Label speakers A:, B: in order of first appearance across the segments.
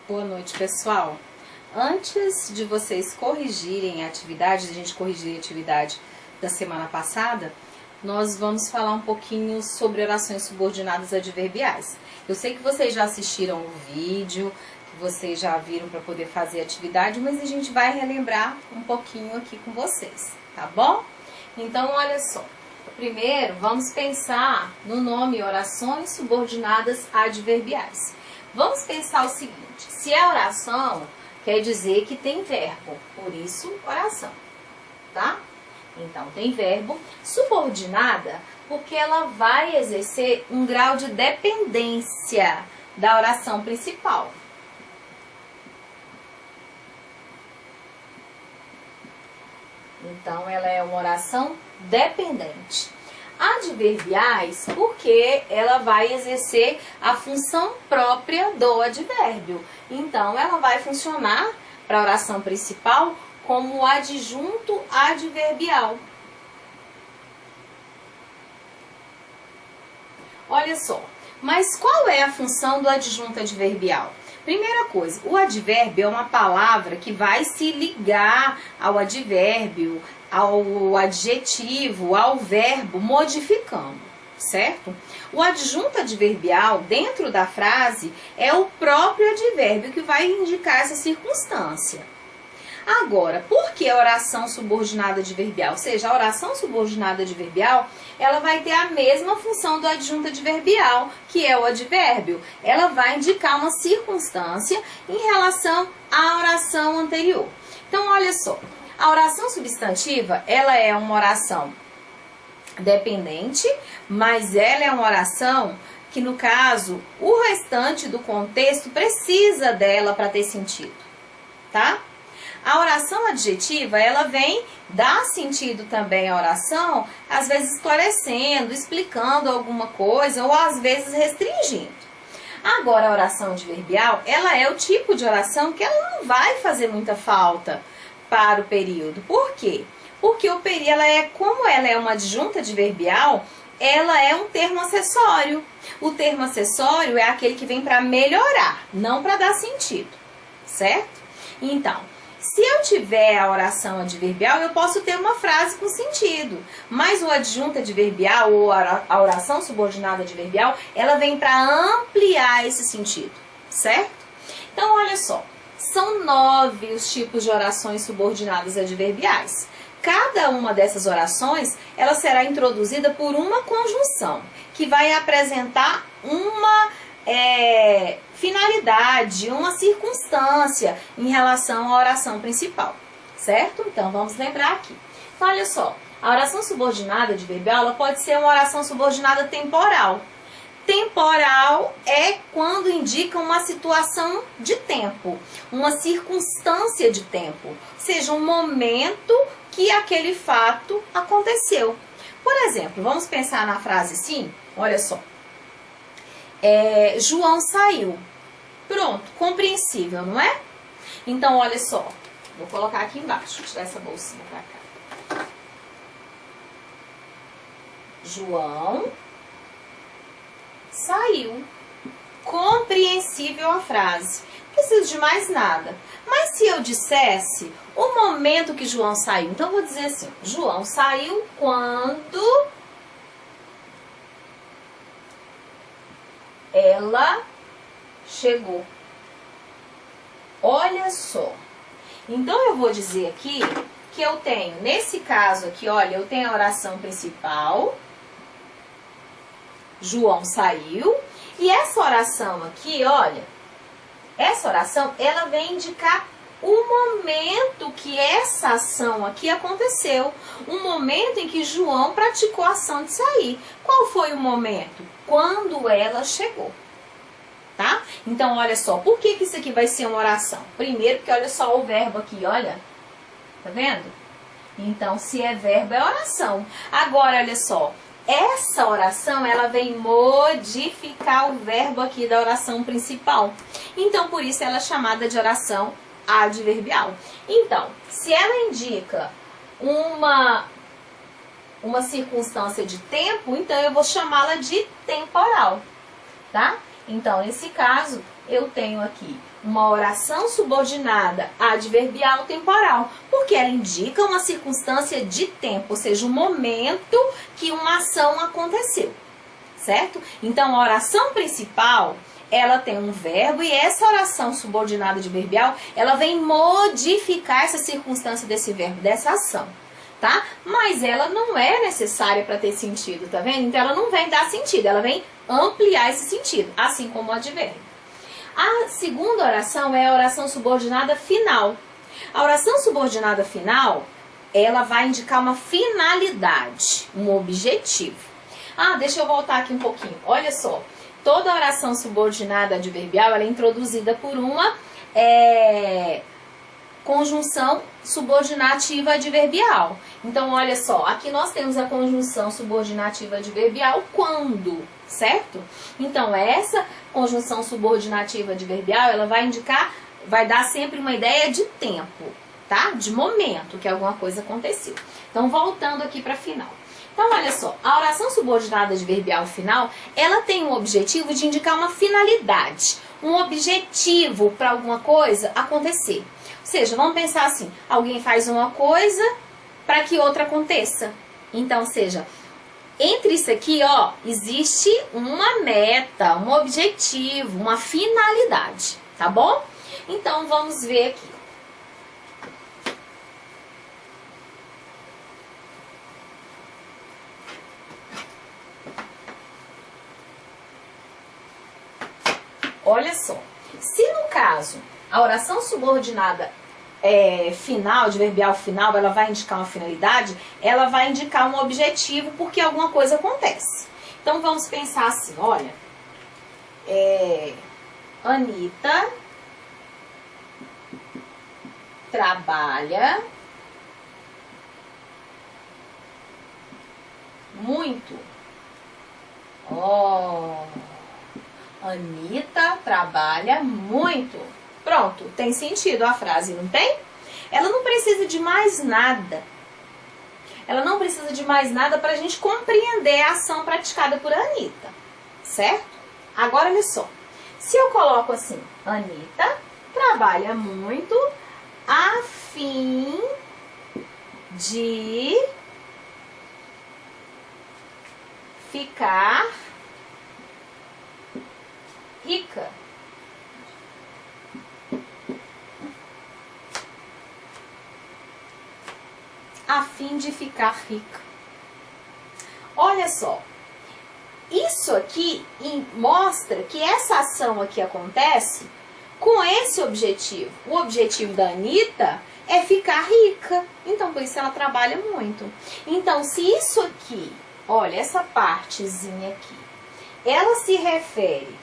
A: Boa noite, pessoal. Antes de vocês corrigirem a atividade, a gente corrigir a atividade da semana passada, nós vamos falar um pouquinho sobre orações subordinadas adverbiais. Eu sei que vocês já assistiram o vídeo, que vocês já viram para poder fazer a atividade, mas a gente vai relembrar um pouquinho aqui com vocês, tá bom? Então, olha só. Primeiro, vamos pensar no nome orações subordinadas adverbiais. Vamos pensar o seguinte, se é oração, quer dizer que tem verbo, por isso oração, tá? Então, tem verbo. Subordinada, porque ela vai exercer um grau de dependência da oração principal. Então, ela é uma oração dependente. Adverbiais, porque ela vai exercer a função própria do advérbio. Então, ela vai funcionar para a oração principal como adjunto adverbial. Olha só, mas qual é a função do adjunto adverbial? Primeira coisa, o advérbio é uma palavra que vai se ligar ao advérbio, ao adjetivo, ao verbo, modificando, certo? O adjunto adverbial, dentro da frase, é o próprio advérbio que vai indicar essa circunstância. Agora, por que a oração subordinada adverbial? Ou seja, a oração subordinada adverbial, ela vai ter a mesma função do adjunto adverbial, que é o advérbio. Ela vai indicar uma circunstância em relação à oração anterior. Então, olha só. A oração substantiva, ela é uma oração dependente, mas ela é uma oração que, no caso, o restante do contexto precisa dela para ter sentido, tá? A oração adjetiva, ela vem dar sentido também à oração, às vezes esclarecendo, explicando alguma coisa ou às vezes restringindo. Agora, a oração adverbial, ela é o tipo de oração que ela não vai fazer muita falta para o período. Por quê? Porque o período, como ela é uma adjunta adverbial, ela é um termo acessório. O termo acessório é aquele que vem para melhorar, não para dar sentido, certo? Então, se eu tiver a oração adverbial, eu posso ter uma frase com sentido. Mas o adjunto adverbial ou a oração subordinada adverbial, ela vem para ampliar esse sentido, certo? Então, olha só. São 9 os tipos de orações subordinadas adverbiais. Cada uma dessas orações, ela será introduzida por uma conjunção, que vai apresentar uma finalidade, uma circunstância em relação à oração principal, certo? Então, vamos lembrar aqui. Então, olha só, a oração subordinada adverbial, ela pode ser uma oração subordinada temporal. Temporal é quando indica uma situação de tempo, uma circunstância de tempo, ou seja, um momento que aquele fato aconteceu. Por exemplo, vamos pensar na frase assim, olha só. João saiu. Pronto, compreensível, não é? Então, olha só, vou colocar aqui embaixo, vou tirar essa bolsinha pra cá. João saiu. Compreensível a frase. Não preciso de mais nada. Mas se eu dissesse o momento que João saiu, então eu vou dizer assim, João saiu quando ela chegou. Olha só. Então eu vou dizer aqui que eu tenho, nesse caso aqui, olha, eu tenho a oração principal, João saiu, e essa oração aqui, olha, essa oração, ela vem indicar o momento que essa ação aqui aconteceu, um momento em que João praticou a ação de sair. Qual foi o momento? Quando ela chegou, tá? Então, olha só, por que isso aqui vai ser uma oração? Primeiro, porque olha só o verbo aqui, olha, tá vendo? Então, se é verbo, é oração. Agora, olha só, essa oração, ela vem modificar o verbo aqui da oração principal. Então, por isso ela é chamada de oração adverbial. Então, se ela indica uma circunstância de tempo, então eu vou chamá-la de temporal, tá? Então, nesse caso, eu tenho aqui uma oração subordinada adverbial temporal, porque ela indica uma circunstância de tempo, ou seja, o momento que uma ação aconteceu, certo? Então, a oração principal, ela tem um verbo e essa oração subordinada adverbial, ela vem modificar essa circunstância desse verbo, dessa ação, tá? Mas ela não é necessária para ter sentido, tá vendo? Então, ela não vem dar sentido, ela vem ampliar esse sentido, assim como o advérbio. A segunda oração é a oração subordinada final. A oração subordinada final, ela vai indicar uma finalidade, um objetivo. Ah, deixa eu voltar aqui um pouquinho. Olha só, toda oração subordinada adverbial, ela é introduzida por uma conjunção subordinativa adverbial. Então, olha só, aqui nós temos a conjunção subordinativa adverbial quando, certo? Então, essa conjunção subordinativa adverbial, ela vai indicar, vai dar sempre uma ideia de tempo, tá? De momento que alguma coisa aconteceu. Então, voltando aqui para final. Então, olha só, a oração subordinada adverbial final, ela tem o objetivo de indicar uma finalidade, um objetivo para alguma coisa acontecer. Ou seja, vamos pensar assim, alguém faz uma coisa para que outra aconteça. Então, seja, entre isso aqui, ó, existe uma meta, um objetivo, uma finalidade, tá bom? Então, vamos ver aqui. Olha só, se no caso a oração subordinada final, adverbial final, ela vai indicar uma finalidade, ela vai indicar um objetivo porque alguma coisa acontece. Então vamos pensar assim, olha, Anitta trabalha muito. Anitta trabalha muito. Pronto, tem sentido a frase, não tem? Ela não precisa de mais nada. Ela não precisa de mais nada para a gente compreender a ação praticada por Anitta, certo? Agora, olha só. Se eu coloco assim, Anitta trabalha muito a fim de ficar rica. A fim de ficar rica. Olha só. Isso aqui mostra que essa ação aqui acontece com esse objetivo. O objetivo da Anitta é ficar rica. Então, por isso ela trabalha muito. Então, se isso aqui, olha, essa partezinha aqui, ela se refere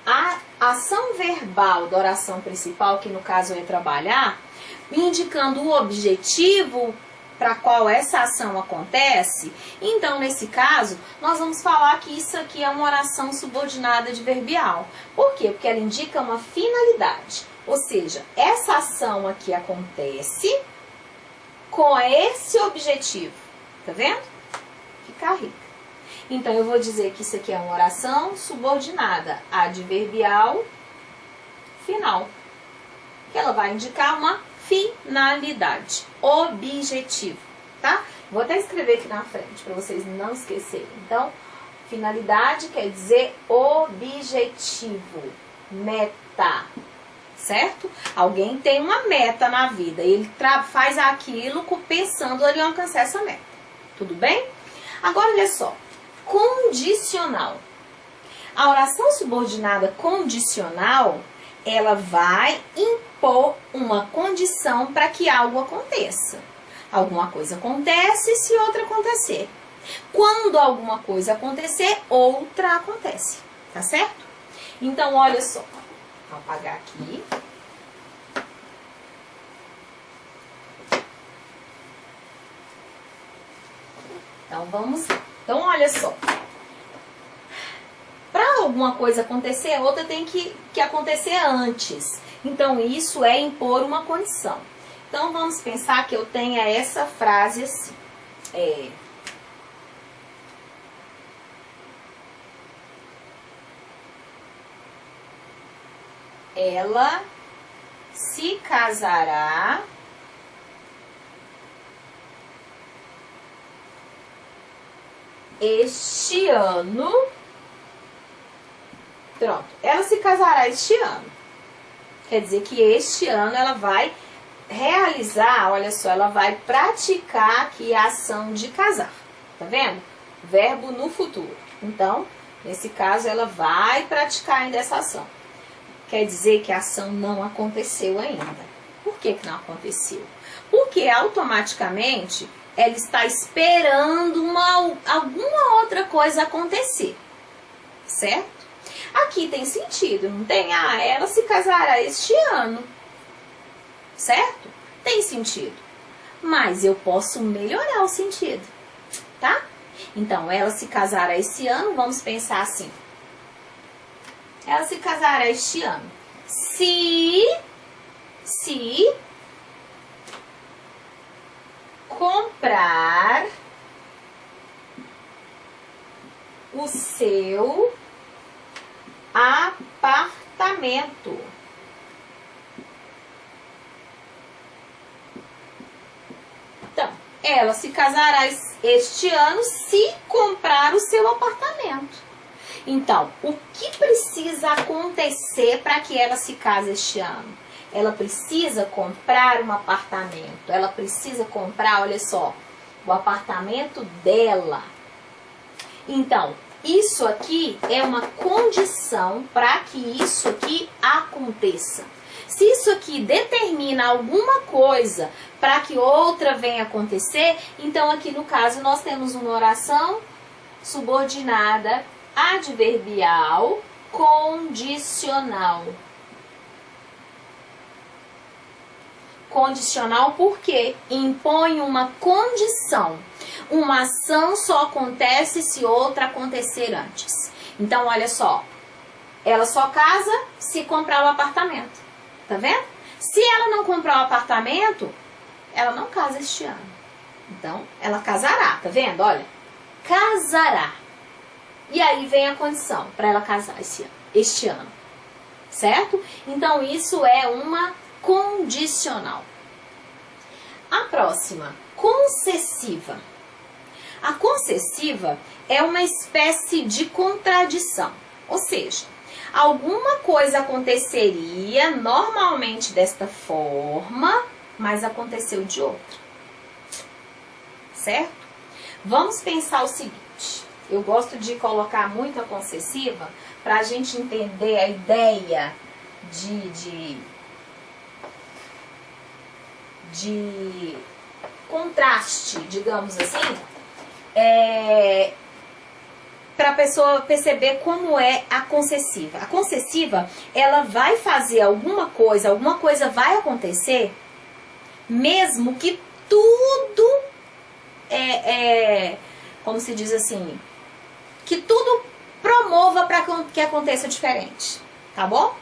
A: à ação verbal da oração principal, que no caso é trabalhar, indicando o objetivo para qual essa ação acontece, então, nesse caso, nós vamos falar que isso aqui é uma oração subordinada adverbial. Por quê? Porque ela indica uma finalidade. Ou seja, essa ação aqui acontece com esse objetivo. Tá vendo? Ficar rica. Então, eu vou dizer que isso aqui é uma oração subordinada adverbial final. Que ela vai indicar uma finalidade, objetivo, tá? Vou até escrever aqui na frente para vocês não esquecerem. Então, finalidade quer dizer objetivo, meta, certo? Alguém tem uma meta na vida e ele faz aquilo pensando em alcançar essa meta. Tudo bem? Agora, olha só, condicional. A oração subordinada condicional, ela vai impor uma condição para que algo aconteça. Alguma coisa acontece se outra acontecer. Quando alguma coisa acontecer, outra acontece. Tá certo? Então, olha só. Vou apagar aqui. Então, vamos lá. Então, olha só. Para alguma coisa acontecer, outra tem que acontecer antes. Então, isso é impor uma condição. Então, vamos pensar que eu tenha essa frase assim. Ela se casará este ano. Pronto. Ela se casará este ano. Quer dizer que este ano ela vai realizar, olha só, ela vai praticar aqui a ação de casar. Tá vendo? Verbo no futuro. Então, nesse caso, ela vai praticar ainda essa ação. Quer dizer que a ação não aconteceu ainda. Por que que não aconteceu? Porque automaticamente ela está esperando alguma outra coisa acontecer. Certo? Aqui tem sentido, não tem? Ah, ela se casará este ano. Certo? Tem sentido. Mas eu posso melhorar o sentido. Tá? Então, ela se casará este ano, vamos pensar assim. Ela se casará este ano. Se comprar o seu apartamento. Então, ela se casará este ano se comprar o seu apartamento. Então, o que precisa acontecer para que ela se case este ano? Ela precisa comprar um apartamento. Ela precisa comprar, olha só, o apartamento dela. Então, isso aqui é uma condição para que isso aqui aconteça. Se isso aqui determina alguma coisa para que outra venha acontecer, então aqui no caso nós temos uma oração subordinada adverbial condicional. Condicional porque impõe uma condição. Uma ação só acontece se outra acontecer antes. Então, olha só. Ela só casa se comprar o apartamento. Tá vendo? Se ela não comprar o apartamento, ela não casa este ano. Então, ela casará. Tá vendo? Olha. Casará. E aí vem a condição para ela casar este ano. Certo? Então, isso é uma condicional. A próxima, concessiva. A concessiva é uma espécie de contradição. Ou seja, alguma coisa aconteceria normalmente desta forma, mas aconteceu de outra. Certo? Vamos pensar o seguinte. Eu gosto de colocar muito a concessiva para a gente entender a ideia de contraste, digamos assim, para a pessoa perceber como é a concessiva. A concessiva, ela vai fazer alguma coisa vai acontecer, mesmo que tudo como se diz assim, que tudo promova para que aconteça diferente, tá bom?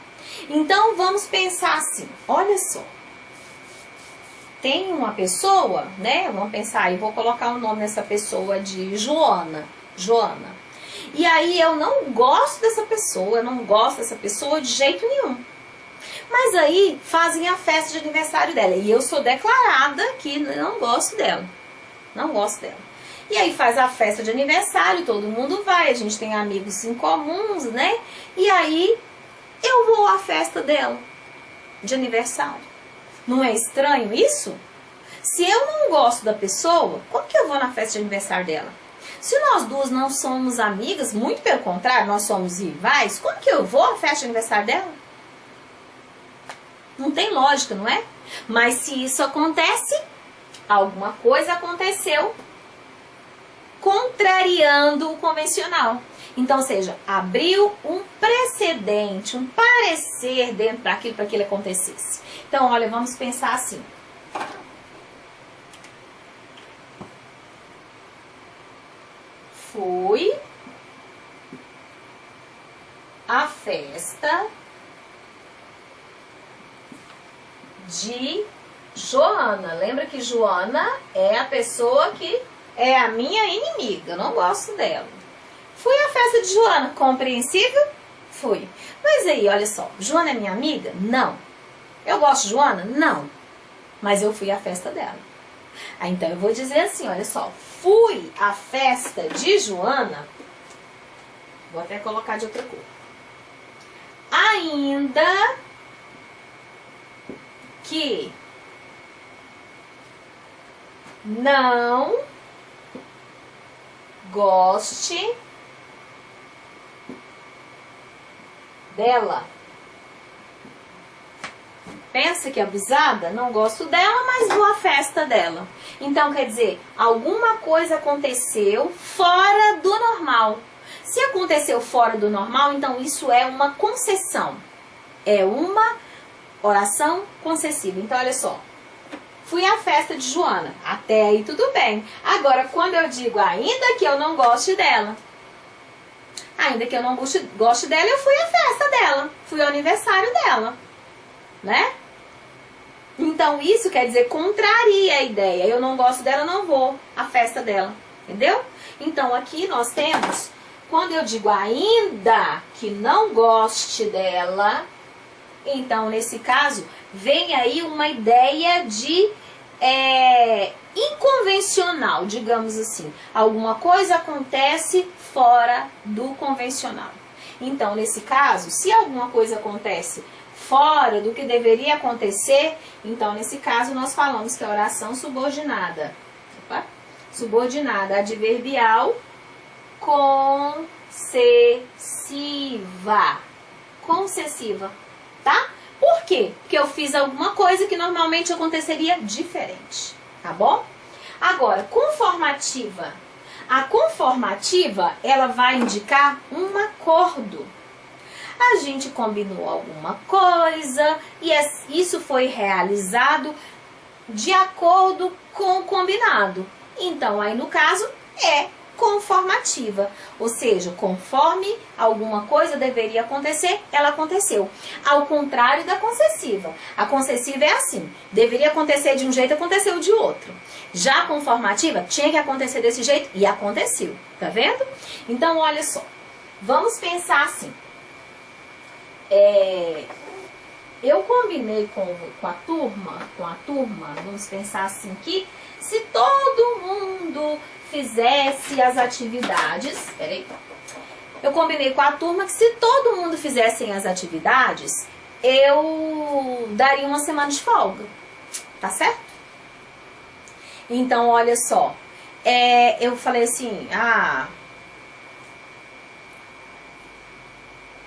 A: Então, vamos pensar assim, olha só. Tem uma pessoa, né? Vamos pensar aí, vou colocar o nome dessa pessoa de Joana. E aí eu não gosto dessa pessoa, eu não gosto dessa pessoa de jeito nenhum. Mas aí fazem a festa de aniversário dela. E eu sou declarada que não gosto dela. Não gosto dela. E aí faz a festa de aniversário, todo mundo vai, a gente tem amigos em comuns, né? E aí eu vou à festa dela de aniversário. Não é estranho isso? Se eu não gosto da pessoa, como que eu vou na festa de aniversário dela? Se nós duas não somos amigas, muito pelo contrário, nós somos rivais, como que eu vou à festa de aniversário dela? Não tem lógica, não é? Mas se isso acontece, alguma coisa aconteceu contrariando o convencional. Então, ou seja, abriu um precedente, um parecer dentro daquilo para que ele acontecesse. Então, olha, vamos pensar assim. Fui à festa de Joana. Lembra que Joana é a pessoa que é a minha inimiga, eu não gosto dela. Fui à festa de Joana, compreensível? Fui. Mas aí, olha só, Joana é minha amiga? Não. Eu gosto de Joana? Não. Mas eu fui à festa dela. Aí, então eu vou dizer assim, olha só, fui à festa de Joana, vou até colocar de outra cor. Ainda que não goste dela. Pensa que abusada? Não gosto dela, mas vou à festa dela. Então, quer dizer, alguma coisa aconteceu fora do normal. Se aconteceu fora do normal, então isso é uma concessão. É uma oração concessiva. Então, olha só. Fui à festa de Joana. Até aí tudo bem. Agora, quando eu digo ainda que eu não goste dela. Ainda que eu não goste dela, eu fui à festa dela. Fui ao aniversário dela. Né? Então, isso quer dizer contraria a ideia. Eu não gosto dela, não vou à festa dela. Entendeu? Então, aqui nós temos, quando eu digo ainda que não goste dela, então, nesse caso, vem aí uma ideia de inconvencional, digamos assim. Alguma coisa acontece fora do convencional. Então, nesse caso, se alguma coisa acontece fora do que deveria acontecer, então nesse caso nós falamos que a oração subordinada, subordinada adverbial concessiva, tá? Por quê? Porque eu fiz alguma coisa que normalmente aconteceria diferente, tá bom? Agora, conformativa. A conformativa, ela vai indicar um acordo. A gente combinou alguma coisa e isso foi realizado de acordo com o combinado. Então, aí no caso, é conformativa. Ou seja, conforme alguma coisa deveria acontecer, ela aconteceu. Ao contrário da concessiva. A concessiva é assim, deveria acontecer de um jeito, aconteceu de outro. Já a conformativa, tinha que acontecer desse jeito e aconteceu. Tá vendo? Então, olha só. Vamos pensar assim. Eu combinei com a turma, vamos pensar assim que se todo mundo fizesse as atividades, eu combinei com a turma que se todo mundo fizessem as atividades, eu daria uma semana de folga, tá certo? Então, olha só, eu falei assim,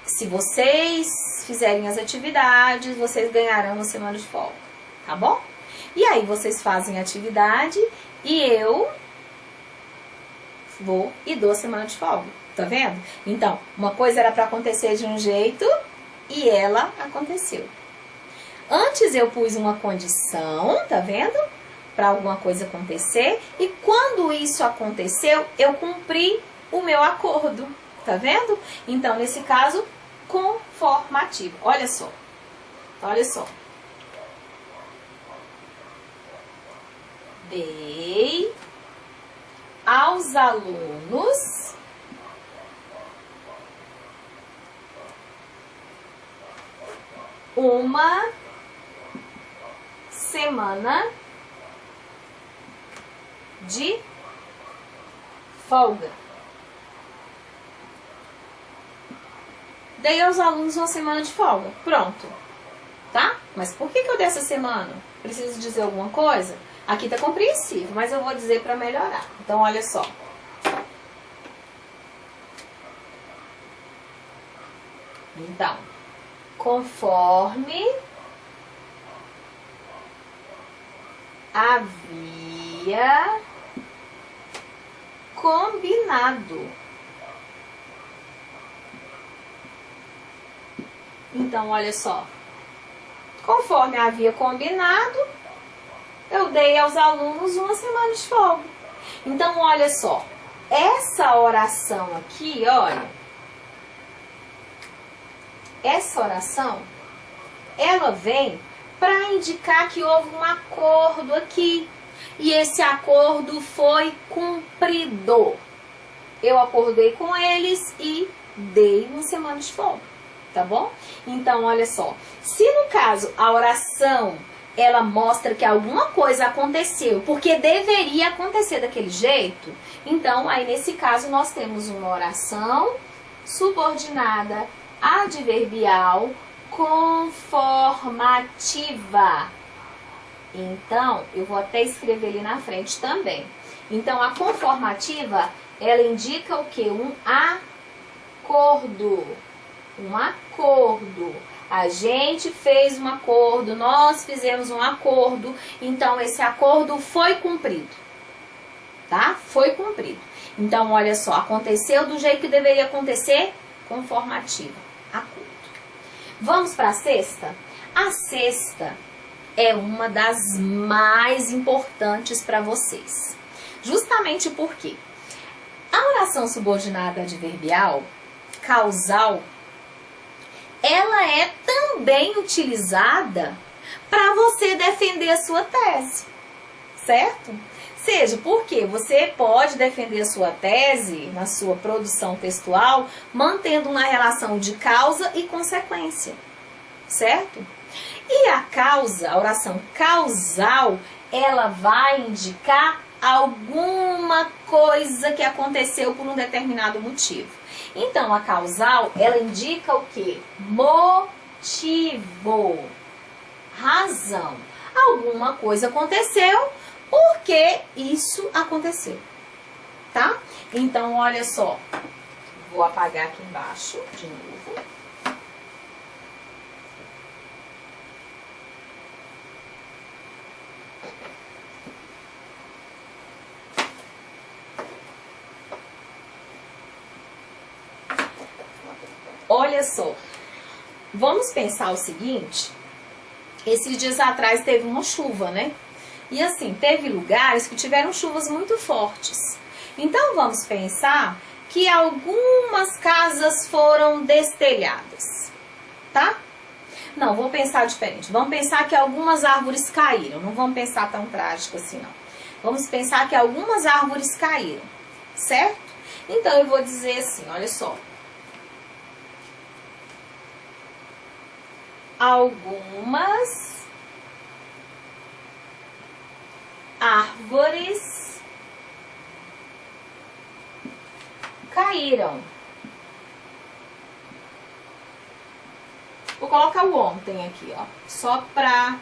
A: se vocês fizerem as atividades, vocês ganharão uma semana de folga, tá bom? E aí vocês fazem a atividade e eu vou e dou a semana de folga, tá vendo? Então, uma coisa era para acontecer de um jeito e ela aconteceu. Antes eu pus uma condição, tá vendo? Para alguma coisa acontecer e quando isso aconteceu, eu cumpri o meu acordo, tá vendo? Então, nesse caso, conformativo. Olha só. Dei aos alunos uma semana de folga. Dei aos alunos uma semana de folga. Pronto. Tá? Mas por que eu dei essa semana? Preciso dizer alguma coisa? Aqui tá compreensível, mas eu vou dizer para melhorar. Então, olha só. Então, conforme havia combinado. Então, olha só. Conforme havia combinado, eu dei aos alunos uma semana de folga. Então, olha só. Essa oração aqui, olha. Essa oração, ela vem para indicar que houve um acordo aqui. E esse acordo foi cumprido. Eu acordei com eles e dei uma semana de folga. tá bom? Então, olha só, se no caso a oração ela mostra que alguma coisa aconteceu, porque deveria acontecer daquele jeito, então aí nesse caso nós temos uma oração subordinada adverbial conformativa. Então, eu vou até escrever ali na frente também. Então, a conformativa, ela indica o quê? Um acordo. Um acordo. A gente fez um acordo, nós fizemos um acordo, então esse acordo foi cumprido. Tá? Foi cumprido. Então, olha só, aconteceu do jeito que deveria acontecer, conformativa, acordo. Vamos para a sexta? A sexta é uma das mais importantes para vocês. Justamente porque a oração subordinada adverbial, causal, ela é também utilizada para você defender a sua tese, certo? Seja porque você pode defender a sua tese na sua produção textual mantendo uma relação de causa e consequência, certo? E a causa, a oração causal, ela vai indicar alguma coisa que aconteceu por um determinado motivo. Então, a causal, ela indica o quê? Motivo, razão. Alguma coisa aconteceu porque isso aconteceu, tá? Então, olha só, vou apagar aqui embaixo de novo. Olha só, vamos pensar o seguinte, esses dias atrás teve uma chuva, né? E assim, teve lugares que tiveram chuvas muito fortes. Então vamos pensar que algumas casas foram destelhadas, tá? Não, vou pensar diferente. Vamos pensar que algumas árvores caíram. Não vamos pensar tão trágico assim, não. Vamos pensar que algumas árvores caíram, certo? Então eu vou dizer assim, olha só. Algumas árvores caíram. Vou colocar o ontem aqui, ó, só pra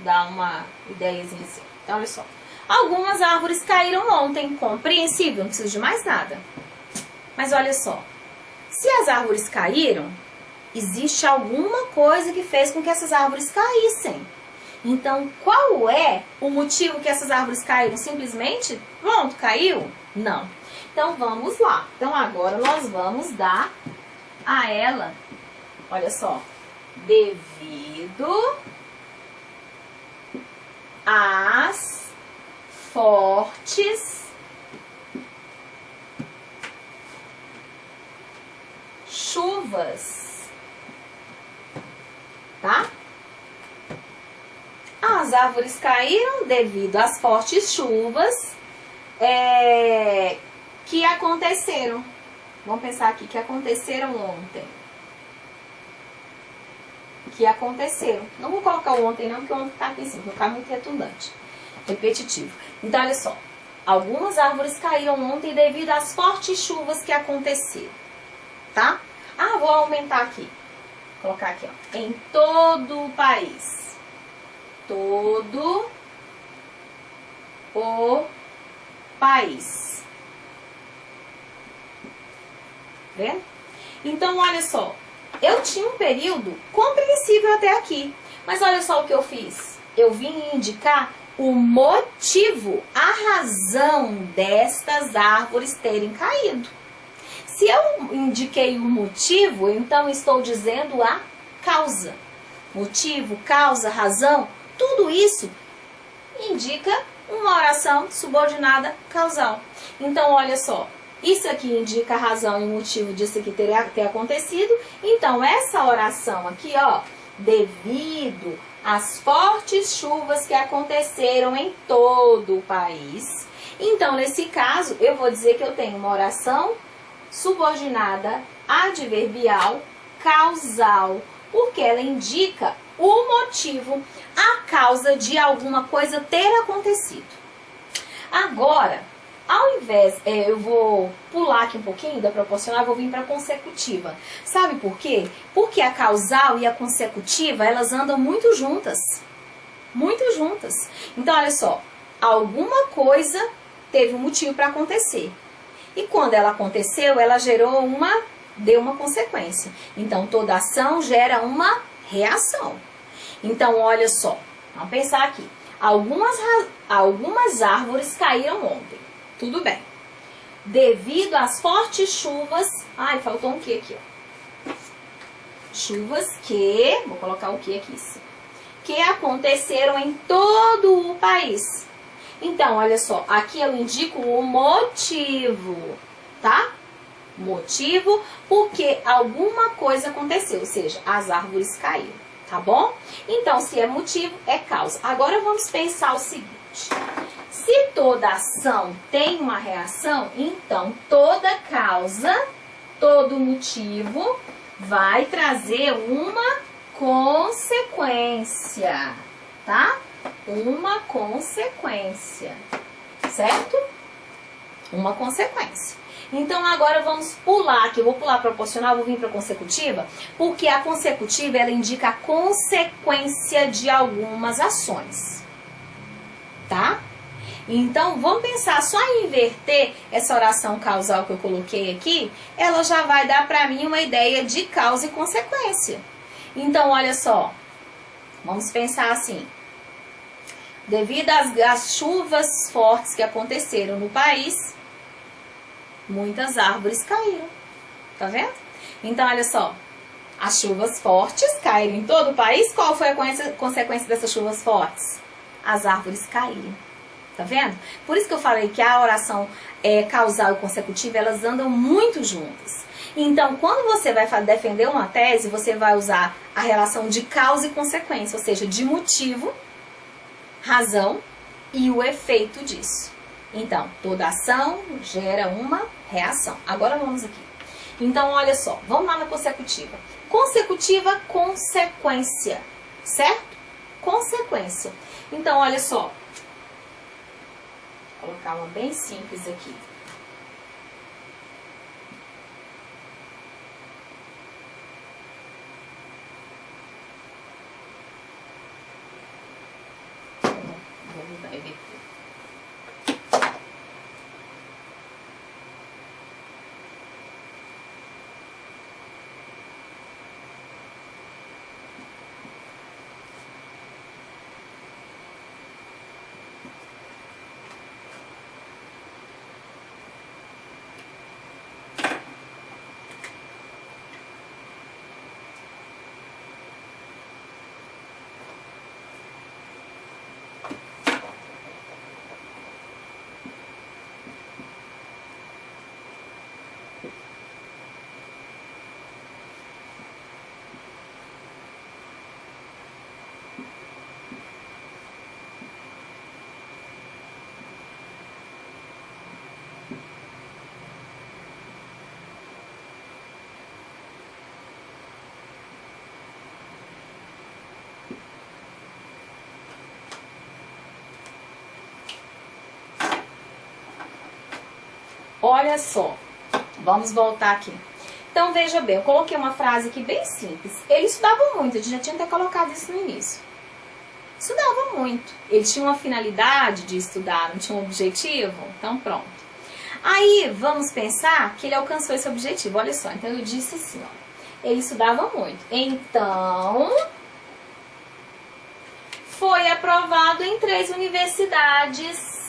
A: dar uma ideiazinha assim. Então, olha só. Algumas árvores caíram ontem, compreensível, não preciso de mais nada. Mas olha só, se as árvores caíram, existe alguma coisa que fez com que essas árvores caíssem. Então, qual é o motivo que essas árvores caíram? Simplesmente, pronto, caiu? Não. Então, vamos lá. Então, agora nós vamos dar a ela, olha só, devido às fortes chuvas. Tá? As árvores caíram devido às fortes chuvas que aconteceram. Vamos pensar aqui, que aconteceram ontem. Que aconteceram. Não vou colocar o ontem não, porque o ontem tá aqui em cima, vai ficar muito redundante. Repetitivo. Então, olha só. Algumas árvores caíram ontem devido às fortes chuvas que aconteceram. Tá? Ah, vou aumentar aqui. Vou colocar aqui, ó. Em todo o país. Todo o país. Vendo? Então, olha só. Eu tinha um período compreensível até aqui. Mas olha só o que eu fiz. Eu vim indicar o motivo, a razão destas árvores terem caído. Se eu indiquei o motivo, então estou dizendo a causa. Motivo, causa, razão, tudo isso indica uma oração subordinada causal. Então, olha só, isso aqui indica a razão e o motivo disso aqui ter acontecido. Então, essa oração aqui, ó, devido às fortes chuvas que aconteceram em todo o país. Então, nesse caso, eu vou dizer que eu tenho uma oração subordinada adverbial causal, porque ela indica o motivo, a causa de alguma coisa ter acontecido. Agora, ao invés, eu vou pular aqui um pouquinho da proporcional, vou vir para a consecutiva. Sabe por quê? Porque a causal e a consecutiva, elas andam muito juntas. Muito juntas. Então, olha só, alguma coisa teve um motivo para acontecer. E quando ela aconteceu, ela deu uma consequência. Então, toda ação gera uma reação. Então, olha só, vamos pensar aqui. Algumas árvores caíram ontem. Tudo bem. Devido às fortes chuvas... Ai, faltou um que aqui, ó. Chuvas que... Vou colocar o que aqui, sim. Que aconteceram em todo o país. Então, olha só. Aqui eu indico o motivo, tá? Motivo porque alguma coisa aconteceu. Ou seja, as árvores caíram. Tá bom? Então, se é motivo, é causa. Agora, vamos pensar o seguinte. Se toda ação tem uma reação, então toda causa, todo motivo vai trazer uma consequência, tá? Uma consequência, certo? Uma consequência. Então agora vamos pular aqui, eu vou pular a proporcional, vou vir para a consecutiva, porque a consecutiva ela indica a consequência de algumas ações, tá? Então, vamos pensar só em inverter essa oração causal que eu coloquei aqui, ela já vai dar para mim uma ideia de causa e consequência. Então, olha só, vamos pensar assim. Devido às chuvas fortes que aconteceram no país, muitas árvores caíram. Tá vendo? Então, olha só, as chuvas fortes caíram em todo o país. Qual foi a consequência dessas chuvas fortes? As árvores caíram. Tá vendo? Por isso que eu falei que a oração causal e consecutiva, elas andam muito juntas. Então, quando você vai defender uma tese, você vai usar a relação de causa e consequência, ou seja, de motivo, razão e o efeito disso. Então, toda ação gera uma reação. Agora vamos aqui. Então, olha só, vamos lá na consecutiva. Consecutiva, consequência, certo? Consequência. Então, olha só. Vou colocar uma bem simples aqui. Vou ver. Olha só, vamos voltar aqui. Então, veja bem, eu coloquei uma frase aqui bem simples. Ele estudava muito, a gente já tinha até colocado isso no início. Estudava muito. Ele tinha uma finalidade de estudar, não tinha um objetivo? Então, pronto. Aí, vamos pensar que ele alcançou esse objetivo. Olha só, então eu disse assim, ó. Ele estudava muito. Então, foi aprovado em 3 universidades.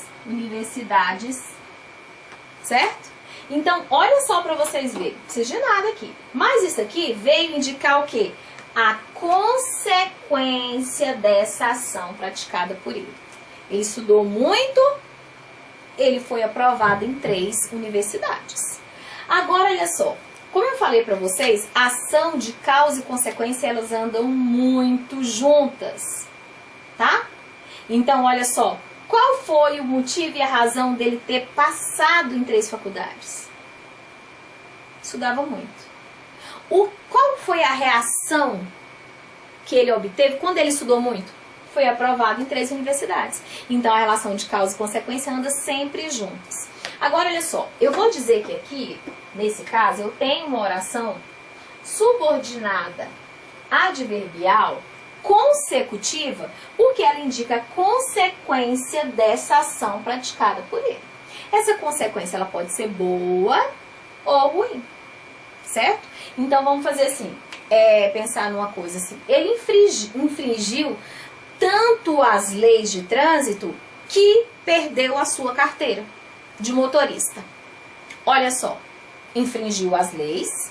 A: Certo? Então, olha só para vocês verem. Não precisa de nada aqui. Mas isso aqui veio indicar o quê? A consequência dessa ação praticada por ele. Ele estudou muito, ele foi aprovado em 3 universidades. Agora, olha só. Como eu falei para vocês, a ação de causa e consequência, elas andam muito juntas. Tá? Então, olha só. Qual foi o motivo e a razão dele ter passado em 3 faculdades? Estudava muito. Qual foi a reação que ele obteve quando ele estudou muito? Foi aprovado em 3 universidades. Então, a relação de causa e consequência anda sempre juntas. Agora, olha só, eu vou dizer que aqui, nesse caso, eu tenho uma oração subordinada adverbial consecutiva, porque ela indica a consequência dessa ação praticada por ele. Essa consequência ela pode ser boa ou ruim, certo? Então vamos fazer assim, pensar numa coisa assim. Ele infringiu tanto as leis de trânsito que perdeu a sua carteira de motorista. Olha só, infringiu as leis.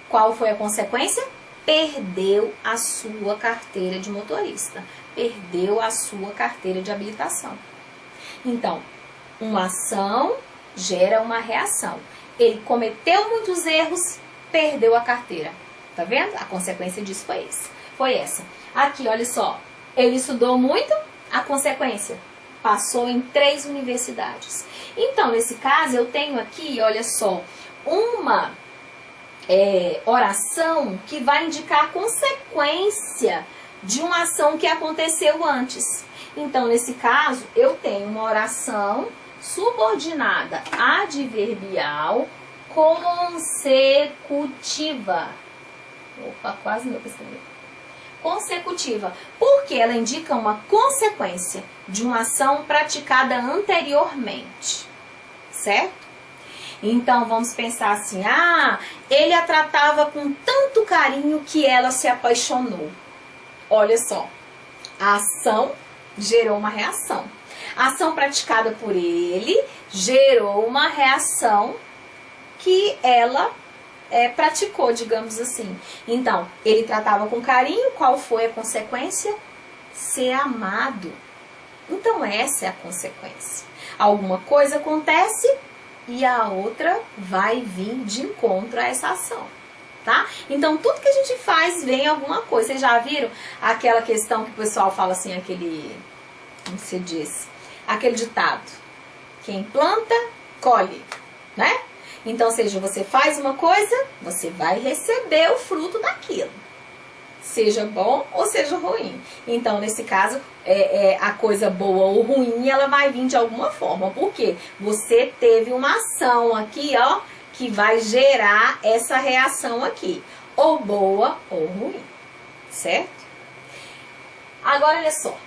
A: Qual foi a consequência? Perdeu a sua carteira de motorista. Perdeu a sua carteira de habilitação. Então, uma ação gera uma reação. Ele cometeu muitos erros, perdeu a carteira. Tá vendo? A consequência disso foi essa. Aqui, olha só. Ele estudou muito, a consequência passou em 3 universidades. Então, nesse caso, eu tenho aqui, olha só, uma oração que vai indicar a consequência de uma ação que aconteceu antes. Então, nesse caso, eu tenho uma oração subordinada adverbial consecutiva. Opa, quase meu pesquisador. Consecutiva, porque ela indica uma consequência de uma ação praticada anteriormente, certo? Então, vamos pensar assim, ele a tratava com tanto carinho que ela se apaixonou. Olha só, a ação gerou uma reação. A ação praticada por ele gerou uma reação que ela praticou, digamos assim. Então, ele tratava com carinho, qual foi a consequência? Ser amado. Então, essa é a consequência. Alguma coisa acontece e a outra vai vir de encontro a essa ação, tá? Então, tudo que a gente faz vem alguma coisa. Vocês já viram aquela questão que o pessoal fala assim, como se diz? Aquele ditado. Quem planta, colhe, né? Então, seja você faz uma coisa, você vai receber o fruto daquilo. Seja bom ou seja ruim. Então, nesse caso, a coisa boa ou ruim, ela vai vir de alguma forma. Por quê? Você teve uma ação aqui, ó, que vai gerar essa reação aqui. Ou boa ou ruim. Certo? Agora, olha só.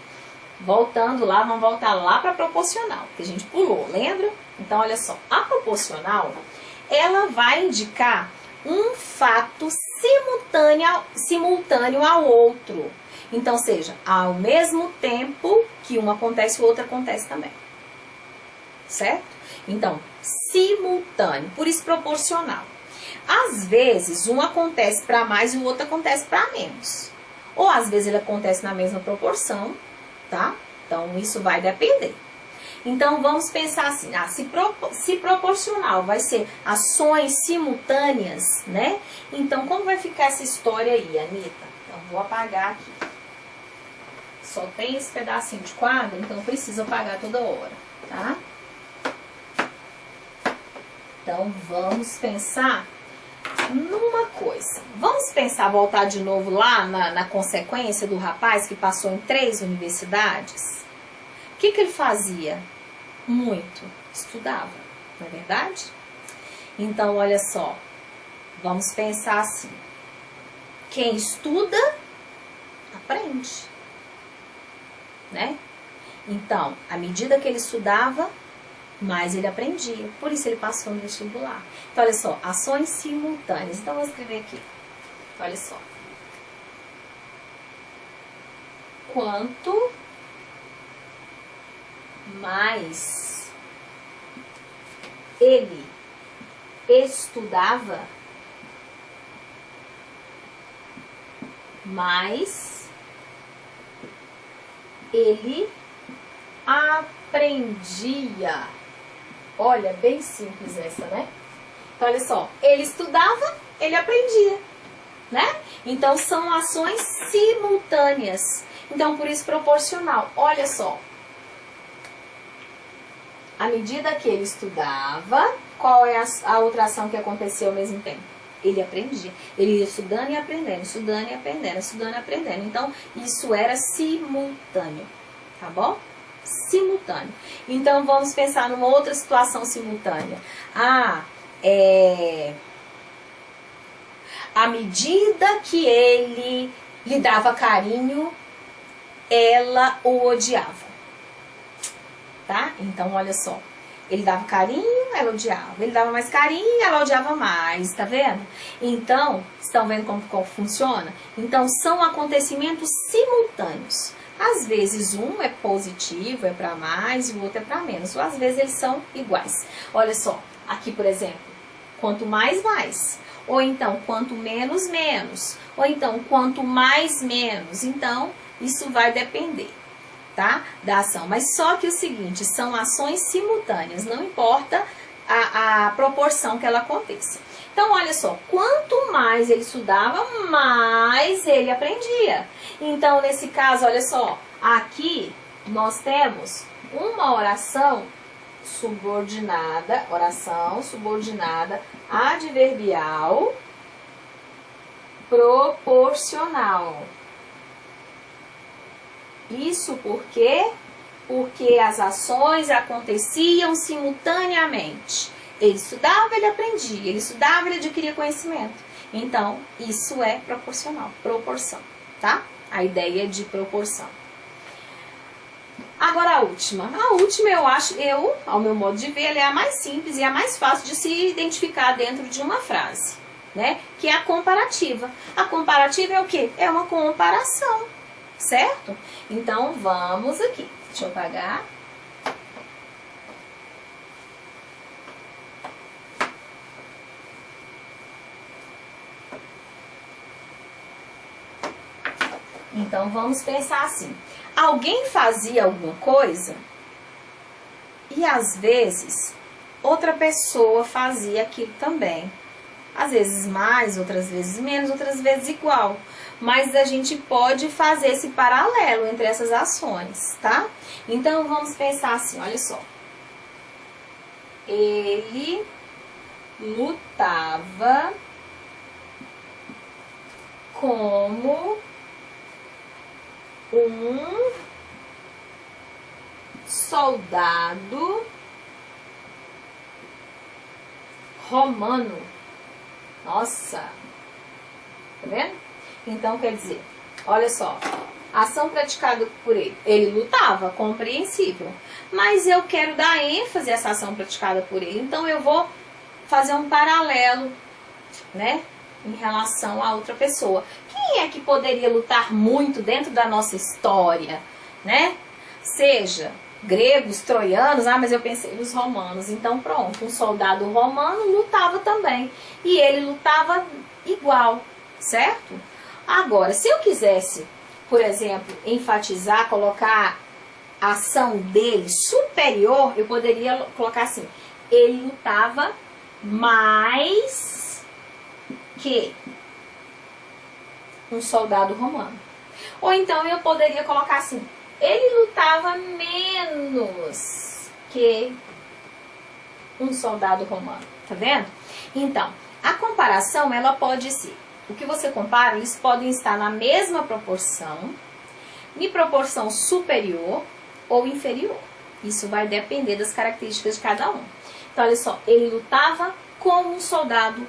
A: Voltando lá, vamos voltar lá para a proporcional, que a gente pulou, lembra? Então, olha só. A proporcional, ela vai indicar um fato simultâneo ao outro. Então, seja, ao mesmo tempo que um acontece, o outro acontece também. Certo? Então, simultâneo, por isso proporcional. Às vezes, um acontece para mais e o outro acontece para menos. Ou às vezes ele acontece na mesma proporção, tá? Então, isso vai depender. Então, vamos pensar assim, se proporcional vai ser ações simultâneas, né? Então, como vai ficar essa história aí, Anitta? Então, vou apagar aqui. Só tem esse pedacinho de quadro, então preciso apagar toda hora, tá? Então, vamos pensar numa coisa. Vamos voltar de novo lá na consequência do rapaz que passou em 3 universidades? O que ele fazia? Muito. Estudava, não é verdade? Então, olha só. Vamos pensar assim. Quem estuda, aprende. Né? Então, à medida que ele estudava, mais ele aprendia. Por isso ele passou no vestibular. Então, olha só. Ações simultâneas. Então, vou escrever aqui. Olha só. Quanto mais ele estudava, mais ele aprendia. Olha, bem simples essa, né? Então, olha só, ele estudava, ele aprendia, né? Então, são ações simultâneas. Então, por isso, proporcional. Olha só. À medida que ele estudava, qual é a outra ação que aconteceu ao mesmo tempo? Ele aprendia. Ele ia estudando e aprendendo, estudando e aprendendo, estudando e aprendendo. Então, isso era simultâneo, tá bom? Simultâneo. Então, vamos pensar numa outra situação simultânea. À medida que ele lhe dava carinho, ela o odiava. Tá? Então, olha só. Ele dava carinho, ela odiava. Ele dava mais carinho, ela odiava mais. Tá vendo? Então, estão vendo como funciona? Então, são acontecimentos simultâneos. Às vezes, um é positivo, é para mais, e o outro é para menos. Ou às vezes, eles são iguais. Olha só. Aqui, por exemplo. Quanto mais, mais. Ou então, quanto menos, menos. Ou então, quanto mais, menos. Então, isso vai depender, tá? Da ação. Mas só que o seguinte, são ações simultâneas. Não importa a proporção que ela aconteça. Então, olha só. Quanto mais ele estudava, mais ele aprendia. Então, nesse caso, olha só. Aqui, nós temos uma oração subordinada, oração subordinada adverbial proporcional. Isso por quê? Porque as ações aconteciam simultaneamente. Ele estudava, ele aprendia. Ele estudava, ele adquiria conhecimento. Então, isso é proporcional, proporção, tá? A ideia de proporção. Agora a última. A última ao meu modo de ver, ela é a mais simples e a mais fácil de se identificar dentro de uma frase, né? Que é a comparativa. A comparativa é o quê? É uma comparação, certo? Então, vamos aqui. Deixa eu apagar. Então, vamos pensar assim. Alguém fazia alguma coisa e, às vezes, outra pessoa fazia aquilo também. Às vezes mais, outras vezes menos, outras vezes igual. Mas a gente pode fazer esse paralelo entre essas ações, tá? Então, vamos pensar assim, olha só. Ele lutava como um soldado romano. Nossa! Tá vendo? Então, quer dizer, olha só. Ação praticada por ele. Ele lutava, compreensível. Mas eu quero dar ênfase a essa ação praticada por ele. Então, eu vou fazer um paralelo, né? Em relação a outra pessoa. Quem é que poderia lutar muito dentro da nossa história, né? Seja gregos, troianos, mas eu pensei nos romanos. Então pronto, um soldado romano lutava também. E ele lutava igual, certo? Agora, se eu quisesse, por exemplo, enfatizar, colocar a ação dele superior, eu poderia colocar assim, ele lutava mais que um soldado romano. Ou então eu poderia colocar assim, ele lutava menos que um soldado romano. Tá vendo? Então, a comparação, ela pode ser, o que você compara, eles podem estar na mesma proporção, em proporção superior ou inferior. Isso vai depender das características de cada um. Então, olha só, ele lutava como um soldado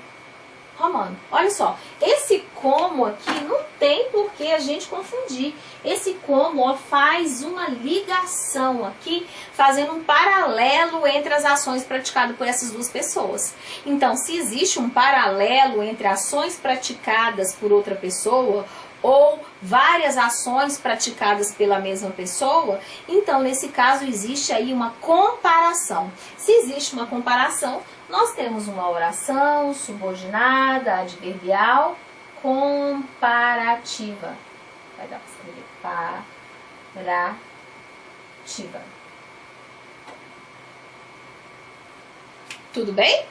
A: romano. Olha só, esse como aqui não tem por que a gente confundir. Esse como, ó, faz uma ligação aqui, fazendo um paralelo entre as ações praticadas por essas duas pessoas. Então, se existe um paralelo entre ações praticadas por outra pessoa ou várias ações praticadas pela mesma pessoa, então, nesse caso, existe aí uma comparação. Se existe uma comparação, nós temos uma oração subordinada, adverbial, comparativa. Vai dar para escrever comparativa. Tudo bem?